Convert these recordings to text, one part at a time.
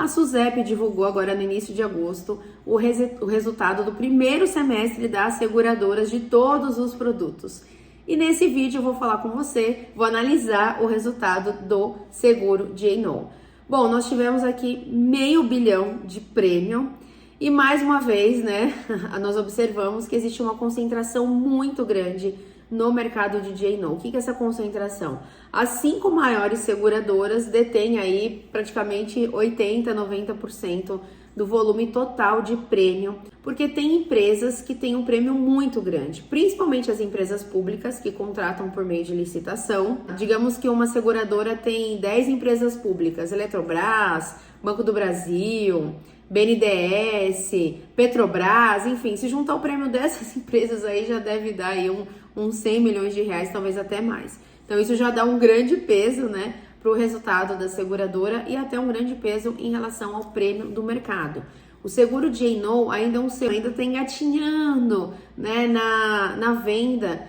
A SUSEP divulgou agora no início de agosto o resultado do primeiro semestre das seguradoras de todos os produtos. E nesse vídeo eu vou falar com você, vou analisar o resultado do seguro J&O. Bom, nós tivemos aqui R$500 bilhão de prêmio e mais uma vez, né, nós observamos que existe uma concentração muito grande no mercado de J&O. O que é essa concentração? As 5 maiores seguradoras detêm aí praticamente 80, 90% do volume total de prêmio, porque tem empresas que têm um prêmio muito grande, principalmente as empresas públicas que contratam por meio de licitação. Digamos que uma seguradora tem 10 empresas públicas, Eletrobras, Banco do Brasil, BNDES, Petrobras, enfim, se juntar o prêmio dessas empresas aí já deve dar aí uns 100 milhões de reais, talvez até mais. Então isso já dá um grande peso, né, para o resultado da seguradora e até um grande peso em relação ao prêmio do mercado. O seguro J&O ainda está engatinhando, né, na venda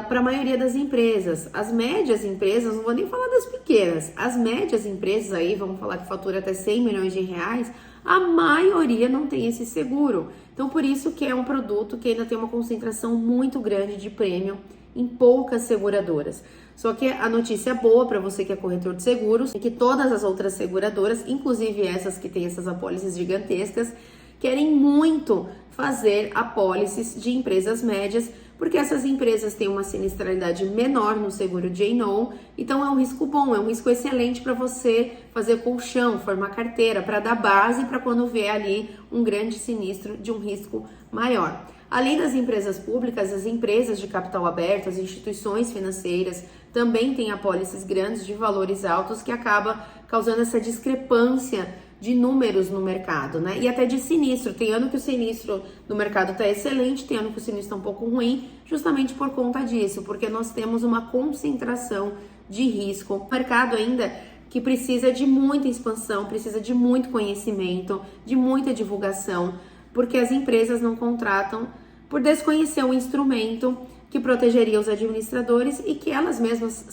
para a maioria das empresas. As médias empresas, não vou nem falar das pequenas, as médias empresas aí, vamos falar que fatura até 100 milhões de reais, a maioria não tem esse seguro. Então, por isso que é um produto que ainda tem uma concentração muito grande de prêmio em poucas seguradoras. Só que a notícia boa para você que é corretor de seguros é que todas as outras seguradoras, inclusive essas que têm essas apólices gigantescas, querem muito fazer apólices de empresas médias, porque essas empresas têm uma sinistralidade menor no seguro J&O, então é um risco bom, é um risco excelente para você fazer colchão, formar carteira, para dar base para quando vier ali um grande sinistro de um risco maior. Além das empresas públicas, as empresas de capital aberto, as instituições financeiras também têm apólices grandes de valores altos que acaba causando essa discrepância de números no mercado, né? E até de sinistro. Tem ano que o sinistro no mercado está excelente, tem ano que o sinistro está um pouco ruim, justamente por conta disso, porque nós temos uma concentração de risco. O mercado ainda que precisa de muita expansão, precisa de muito conhecimento, de muita divulgação, porque as empresas não contratam por desconhecer o instrumento que protegeria os administradores e que elas mesmas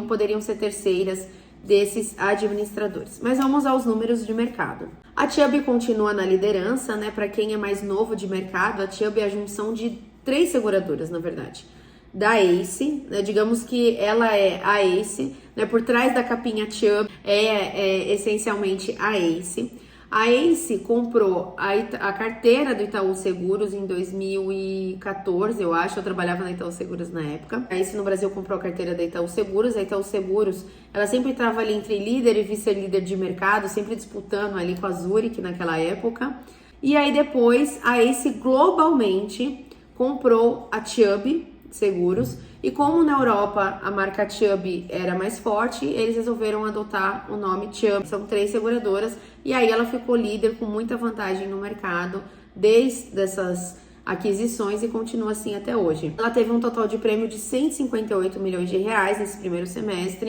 poderiam ser terceiras desses administradores. Mas vamos aos números de mercado. A Chubb continua na liderança, né? Para quem é mais novo de mercado, a Chubb é a junção de 3 seguradoras, na verdade. Da ACE, né? Digamos que ela é a ACE, né? Por trás da capinha Chubb é essencialmente a ACE. A ACE comprou a carteira do Itaú Seguros em 2014, eu acho. Eu trabalhava na Itaú Seguros na época. A ACE no Brasil comprou a carteira da Itaú Seguros. A Itaú Seguros, ela sempre estava ali entre líder e vice-líder de mercado, sempre disputando ali com a Zurich naquela época. E aí depois a ACE globalmente comprou a Chubb Seguros. E como na Europa a marca Chubb era mais forte, eles resolveram adotar o nome Chubb. São 3 seguradoras e aí ela ficou líder com muita vantagem no mercado desde essas aquisições e continua assim até hoje. Ela teve um total de prêmio de 158 milhões de reais nesse primeiro semestre,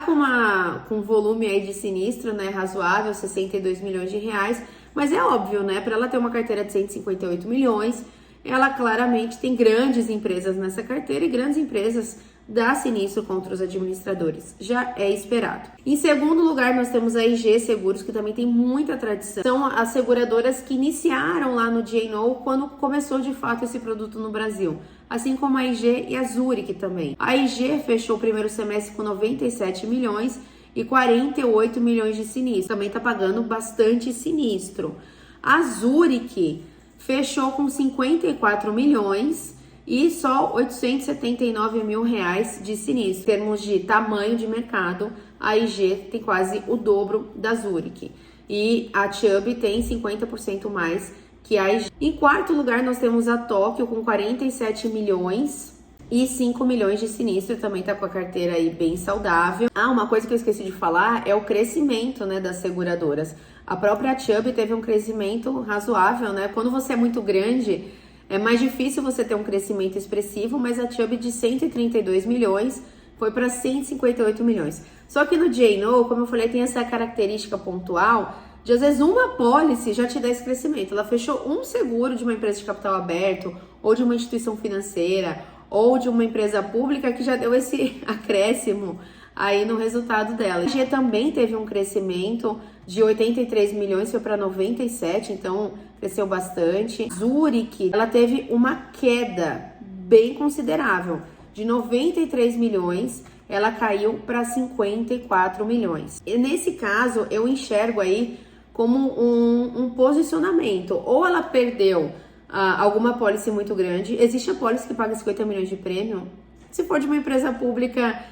com volume aí de sinistro, né, razoável, 62 milhões de reais, mas é óbvio, né, para ela ter uma carteira de 158 milhões, ela claramente tem grandes empresas nessa carteira e grandes empresas dá sinistro contra os administradores. Já é esperado. Em segundo lugar, nós temos a IG Seguros, que também tem muita tradição. São as seguradoras que iniciaram lá no J&O quando começou de fato esse produto no Brasil. Assim como a IG e a Zurich também. A IG fechou o primeiro semestre com 97 milhões e 48 milhões de sinistro. Também está pagando bastante sinistro. A Zurich fechou com 54 milhões e só 879 mil reais de sinistro. Em termos de tamanho de mercado, a IG tem quase o dobro da Zurich. E a Chubb tem 50% mais que a IG. Em quarto lugar, nós temos a Tóquio com 47 milhões e 5 milhões de sinistro. Também tá com a carteira aí bem saudável. Uma coisa que eu esqueci de falar é o crescimento, né, das seguradoras. A própria Chubb teve um crescimento razoável, né? Quando você é muito grande, é mais difícil você ter um crescimento expressivo, mas a Chubb de 132 milhões foi para 158 milhões. Só que no J&O, como eu falei, tem essa característica pontual de às vezes uma apólice já te dá esse crescimento. Ela fechou um seguro de uma empresa de capital aberto, ou de uma instituição financeira, ou de uma empresa pública que já deu esse acréscimo aí no resultado dela. A IG também teve um crescimento de 83 milhões foi para 97, então cresceu bastante. Zurich, ela teve uma queda bem considerável, de 93 milhões, ela caiu para 54 milhões. E nesse caso, eu enxergo aí como um posicionamento. Ou ela perdeu alguma apólice muito grande. Existe apólice que paga 50 milhões de prêmio. Se for de uma empresa pública,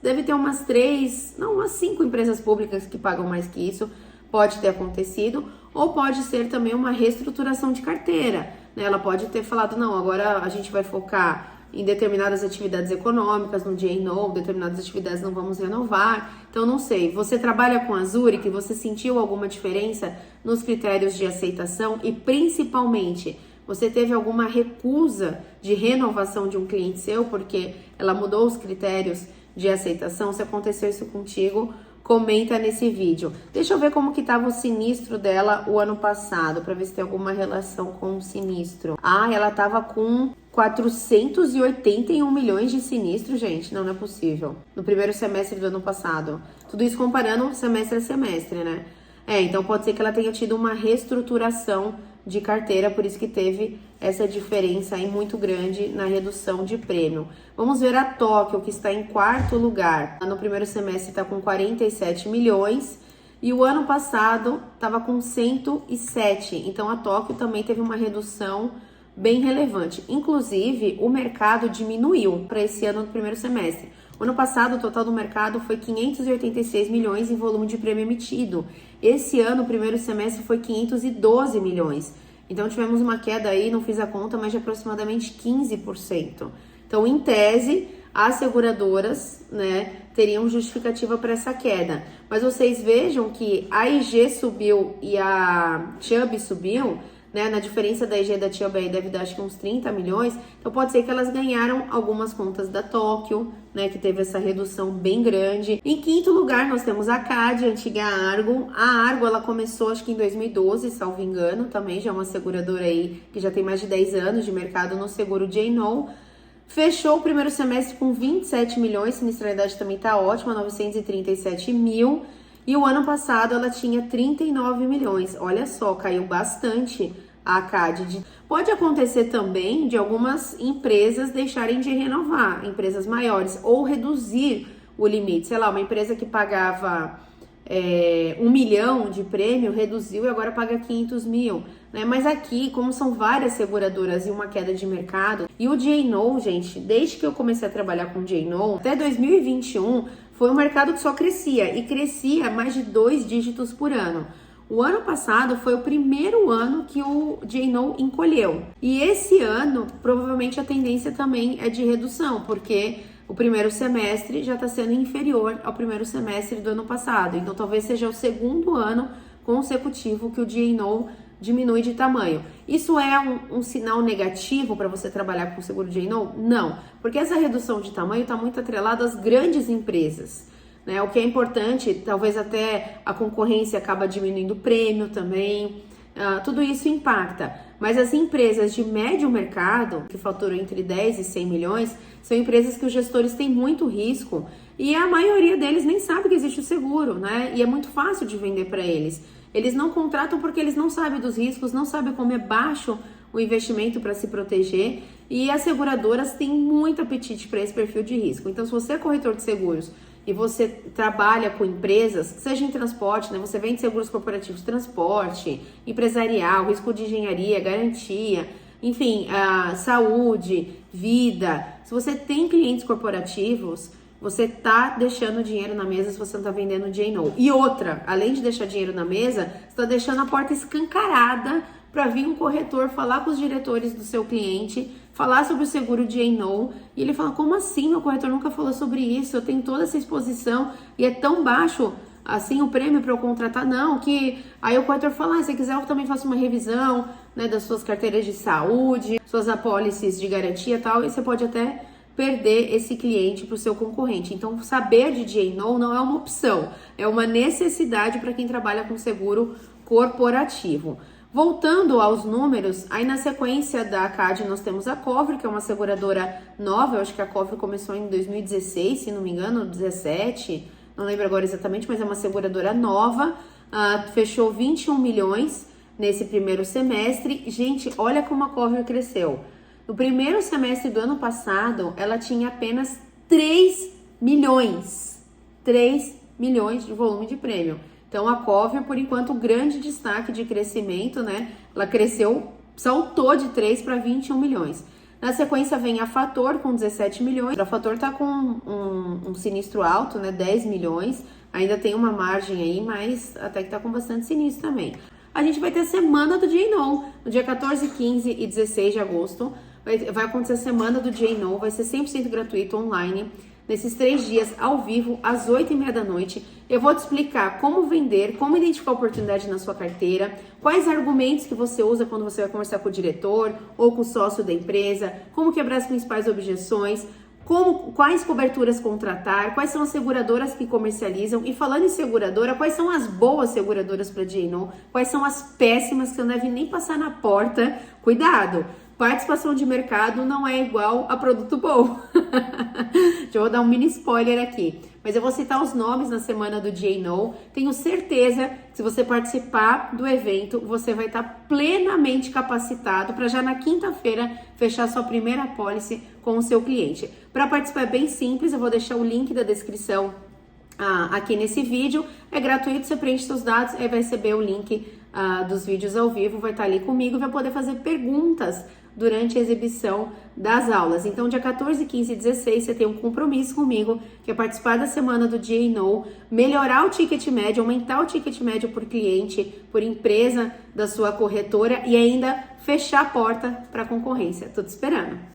deve ter umas 5 empresas públicas que pagam mais que isso. Pode ter acontecido. Ou pode ser também uma reestruturação de carteira, né? Ela pode ter falado, não, agora a gente vai focar em determinadas atividades econômicas, no J&O, determinadas atividades não vamos renovar. Então, não sei, você trabalha com a Zurich, você sentiu alguma diferença nos critérios de aceitação e, principalmente, você teve alguma recusa de renovação de um cliente seu porque ela mudou os critérios de aceitação? Se aconteceu isso contigo, comenta nesse vídeo. Deixa eu ver como que estava o sinistro dela o ano passado, para ver se tem alguma relação com o sinistro. Ela estava com 481 milhões de sinistro, gente. Não é possível. No primeiro semestre do ano passado. Tudo isso comparando semestre a semestre, né? Então pode ser que ela tenha tido uma reestruturação de carteira, por isso que teve essa diferença aí muito grande na redução de prêmio. Vamos ver a Tóquio, que está em quarto lugar. No primeiro semestre está com 47 milhões e o ano passado estava com 107. Então a Tóquio também teve uma redução bem relevante. Inclusive, o mercado diminuiu para esse ano no primeiro semestre. O ano passado, o total do mercado foi 586 milhões em volume de prêmio emitido. Esse ano, o primeiro semestre, foi 512 milhões. Então, tivemos uma queda aí, não fiz a conta, mas de aproximadamente 15%. Então, em tese, as seguradoras, né, teriam justificativa para essa queda. Mas vocês vejam que a IG subiu e a Chubb subiu, né, na diferença da IG e da Chubb aí deve dar acho que uns 30 milhões, então pode ser que elas ganharam algumas contas da Tóquio, né, que teve essa redução bem grande. Em quinto lugar nós temos a CAD, a antiga Argo. A Argo, ela começou acho que em 2012, salvo engano, também já é uma seguradora aí que já tem mais de 10 anos de mercado no seguro J&O. Fechou o primeiro semestre com 27 milhões, sinistralidade também tá ótima, 937 mil. E o ano passado ela tinha 39 milhões. Olha só, caiu bastante a CAD. Pode acontecer também de algumas empresas deixarem de renovar, empresas maiores, ou reduzir o limite. Sei lá, uma empresa que pagava 1 milhão de prêmio, reduziu e agora paga 500 mil. Né? Mas aqui, como são várias seguradoras e uma queda de mercado, e o J&O, gente, desde que eu comecei a trabalhar com J&O, até 2021, foi um mercado que só crescia, e crescia mais de 2 dígitos por ano. O ano passado foi o primeiro ano que o J&O encolheu. E esse ano, provavelmente a tendência também é de redução, porque o primeiro semestre já está sendo inferior ao primeiro semestre do ano passado. Então, talvez seja o segundo ano consecutivo que o J&O diminui de tamanho. Isso é um sinal negativo para você trabalhar com seguro J&O? Não, porque essa redução de tamanho está muito atrelada às grandes empresas, né? O que é importante, talvez até a concorrência acaba diminuindo o prêmio também, tudo isso impacta. Mas as empresas de médio mercado, que faturam entre 10 e 100 milhões, são empresas que os gestores têm muito risco e a maioria deles nem sabe que existe o seguro, né? E é muito fácil de vender para eles. Eles não contratam porque eles não sabem dos riscos, não sabem como é baixo o investimento para se proteger, e as seguradoras têm muito apetite para esse perfil de risco. Então, se você é corretor de seguros e você trabalha com empresas, seja em transporte, né? Você vende seguros corporativos, transporte, empresarial, risco de engenharia, garantia, enfim, saúde, vida. Se você tem clientes corporativos, você tá deixando dinheiro na mesa se você não tá vendendo J&O. E outra, além de deixar dinheiro na mesa, você tá deixando a porta escancarada para vir um corretor falar com os diretores do seu cliente, falar sobre o seguro J&O, e ele fala, como assim? Meu corretor nunca falou sobre isso, eu tenho toda essa exposição e é tão baixo assim o prêmio para eu contratar? Não, que aí o corretor fala, se quiser eu também faço uma revisão, né, das suas carteiras de saúde, suas apólices de garantia e tal, e você pode até perder esse cliente para o seu concorrente. Então, saber de J&O não é uma opção, é uma necessidade para quem trabalha com seguro corporativo. Voltando aos números, aí na sequência da CAD nós temos a Covre, que é uma seguradora nova. Eu acho que a Covre começou em 2016, se não me engano, 2017, não lembro agora exatamente, mas é uma seguradora nova, fechou 21 milhões nesse primeiro semestre. Gente, olha como a Cover cresceu. No primeiro semestre do ano passado, ela tinha apenas 3 milhões. 3 milhões de volume de prêmio. Então, a Cover, por enquanto, grande destaque de crescimento, né? Ela cresceu, saltou de 3 para 21 milhões. Na sequência, vem a Fator com 17 milhões. A Fator tá com um sinistro alto, né? 10 milhões. Ainda tem uma margem aí, mas até que tá com bastante sinistro também. A gente vai ter a semana do J&O, no dia 14, 15 e 16 de agosto. Vai acontecer a semana do J&O, vai ser 100% gratuito, online. Nesses 3 dias, ao vivo, às 8h30 da noite, eu vou te explicar como vender, como identificar oportunidade na sua carteira, quais argumentos que você usa quando você vai conversar com o diretor ou com o sócio da empresa, como quebrar as principais objeções, quais coberturas contratar, quais são as seguradoras que comercializam. E falando em seguradora, quais são as boas seguradoras para J&O, quais são as péssimas que você não deve nem passar na porta. Cuidado! Participação de mercado não é igual a produto bom. Já vou dar um mini spoiler aqui. Mas eu vou citar os nomes na semana do J&O. Tenho certeza que se você participar do evento, você vai estar plenamente capacitado para já na quinta-feira fechar sua primeira apólice com o seu cliente. Para participar é bem simples, eu vou deixar o link da descrição aqui nesse vídeo. É gratuito, você preenche seus dados, aí vai receber o link dos vídeos ao vivo, vai estar ali comigo, vai poder fazer perguntas durante a exibição das aulas. Então, dia 14, 15 e 16, você tem um compromisso comigo, que é participar da semana do J&O, melhorar o ticket médio, aumentar o ticket médio por cliente, por empresa da sua corretora e ainda fechar a porta para a concorrência. Tô te esperando.